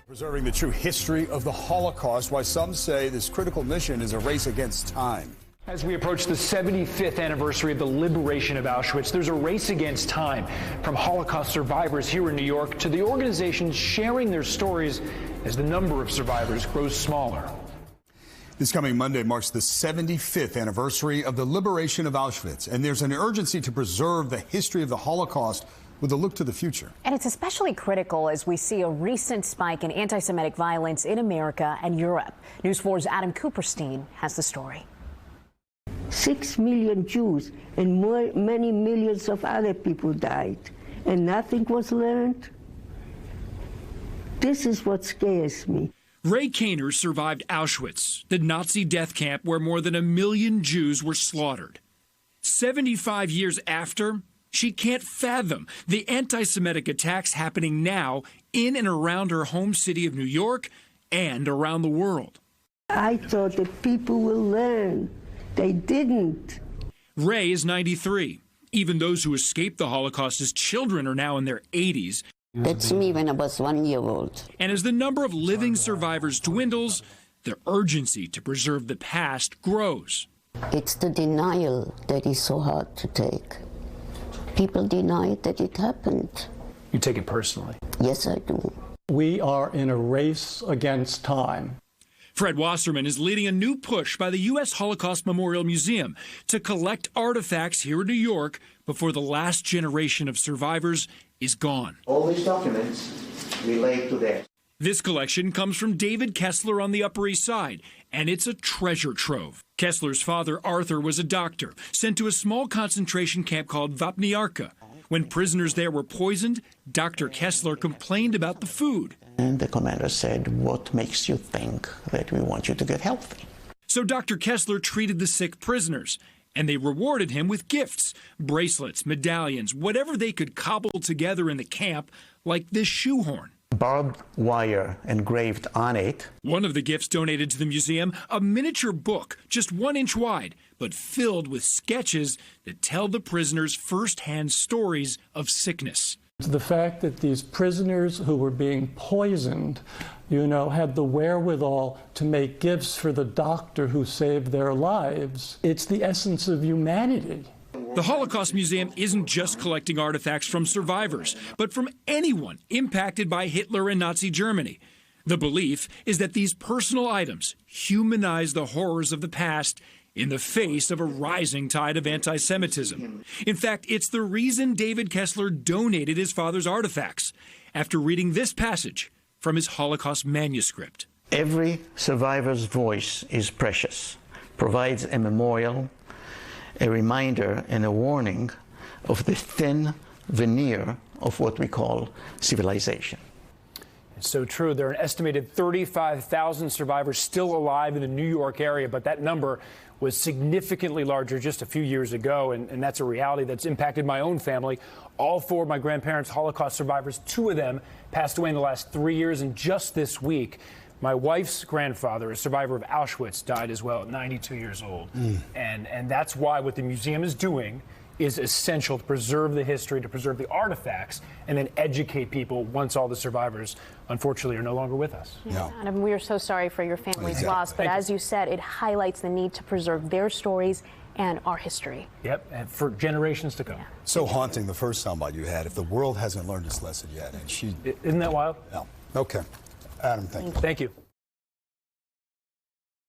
Preserving the true history of the Holocaust, why some say this critical mission is a race against time. As we approach the 75th anniversary of the liberation of Auschwitz, there's a race against time, from Holocaust survivors here in New York to the organizations sharing their stories as the number of survivors grows smaller. This coming Monday marks the 75th anniversary of the liberation of Auschwitz, and there's an urgency to preserve the history of the Holocaust with a look to the future. And it's especially critical as we see a recent spike in anti-Semitic violence in America and Europe. News 4's Adam Cooperstein has the story. 6 million Jews and many millions of other people died, and nothing was learned. This is what scares me. Ray Kaner survived Auschwitz, the Nazi death camp where more than 1 million Jews were slaughtered. 75 years after, she can't fathom the anti-Semitic attacks happening now in and around her home city of New York and around the world. I thought that people will learn. They didn't. Ray is 93. Even those who escaped the Holocaust as children are now in their 80s. That's me when I was 1 year old. And as the number of living survivors dwindles, the urgency to preserve the past grows. It's the denial that is so hard to take. People deny that it happened. You take it personally? Yes, I do. We are in a race against time. Fred Wasserman is leading a new push by the U.S. Holocaust Memorial Museum to collect artifacts here in New York before the last generation of survivors is gone. All these documents relate to that. This collection comes from David Kessler on the Upper East Side, and it's a treasure trove. Kessler's father, Arthur, was a doctor, sent to a small concentration camp called Vapniarka. When prisoners there were poisoned, Dr. Kessler complained about the food. And the commander said, "What makes you think that we want you to get healthy?" So Dr. Kessler treated the sick prisoners, and they rewarded him with gifts, bracelets, medallions, whatever they could cobble together in the camp, like this shoehorn. Barbed wire engraved on it. One of the gifts donated to the museum, a miniature book, just 1 inch wide, but filled with sketches that tell the prisoners' first-hand stories of sickness. The fact that these prisoners who were being poisoned, had the wherewithal to make gifts for the doctor who saved their lives, it's the essence of humanity. The Holocaust Museum isn't just collecting artifacts from survivors, but from anyone impacted by Hitler and Nazi Germany. The belief is that these personal items humanize the horrors of the past in the face of a rising tide of anti-Semitism. In fact, it's the reason David Kessler donated his father's artifacts after reading this passage from his Holocaust manuscript. Every survivor's voice is precious, provides a memorial, a reminder and a warning of the thin veneer of what we call civilization. It's so true. There are an estimated 35,000 survivors still alive in the New York area, but that number was significantly larger just a few years ago, and that's a reality that's impacted my own family. All 4 of my grandparents' Holocaust survivors, 2 of them passed away in the last 3 years, and just this week, my wife's grandfather, a survivor of Auschwitz, died as well at 92 years old. And that's why what the museum is doing is essential to preserve the history, to preserve the artifacts, and then educate people once all the survivors, unfortunately, are no longer with us. Yeah. Adam, we are so sorry for your family's loss, but as you said, it highlights the need to preserve their stories and our history. Yep, and for generations to come. Yeah. So haunting, the first soundbite you had, if the world hasn't learned its lesson yet. And Isn't that wild? No. Okay. Adam, thank you. Thank you.